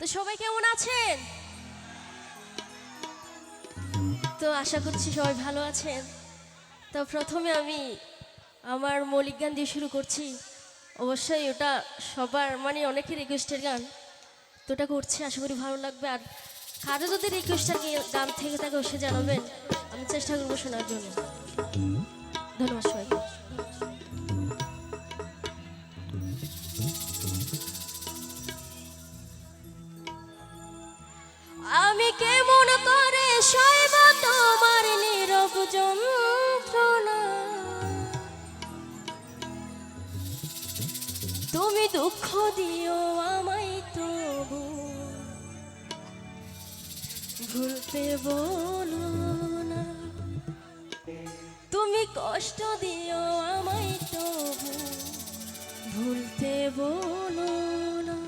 তো সবাই কেমন আছেন? তো আশা করছি সবাই ভালো আছেন। তো প্রথমে আমি আমার মৌলিক গান দিয়ে শুরু করছি। অবশ্যই ওটা সবার অনেকের রিকোয়েস্টের গান, তো ওটা করছি, আশা করি ভালো লাগবে। আর কারো যদি রিকোয়েস্টের গান থেকে থাকে অবশ্যই জানাবেন, আমি চেষ্টা করবো শোনার জন্য। ধন্যবাদ সবাইকে। আমি কেমন করে সইব তোমার নীরব যন্ত্রণা, তুমি দুঃখ দিও আমায় তবু ভুলতে বলো না, তুমি কষ্ট দিও আমায় তবু ভুলতে বলো না।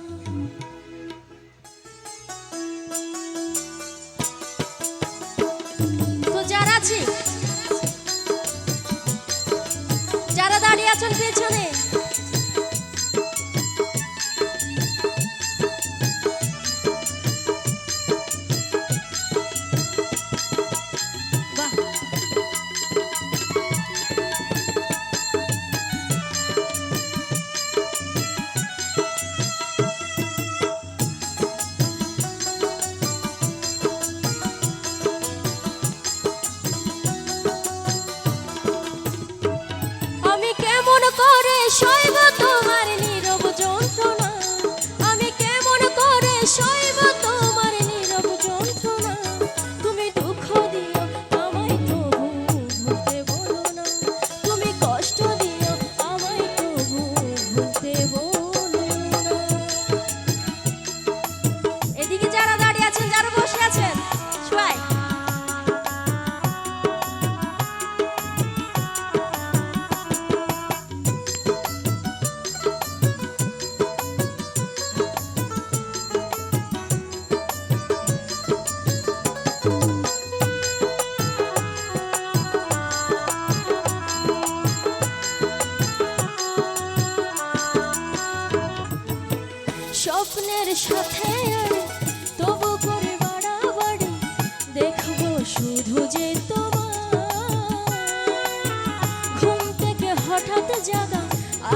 তো যারা আছি, যারা দাঁড়িয়ে আছেন পেছনে, সইব তোমার নীরব যন্ত্রণা, আমি কেমন করে সইব তোমার নীরব যন্ত্রণা, তুমি দুঃখ দিও আমায় তবু ভুলতে বলো না, তুমি কষ্ট দিও আমায় তবু ভুলতে বলো না। এদিকে যারা দাঁড়িয়ে আছেন, যারা বসে আছেন সবাই, স্বপ্নের সাথে তবু করে বাড়াবাড়ি, দেখবো শুধু যে তোমার ঘুম থেকে হঠাৎ জাগা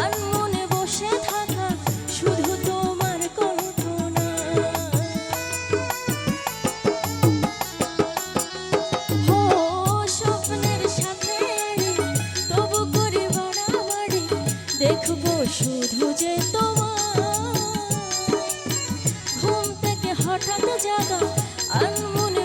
আর মনে বসে থাকা শুধু তোমার কল্পনা। ও স্বপ্নের সাথে তবু করে বাড়াবাড়ি, দেখবো শুধু যে তোমার হঠাৎ জাগা আর মনে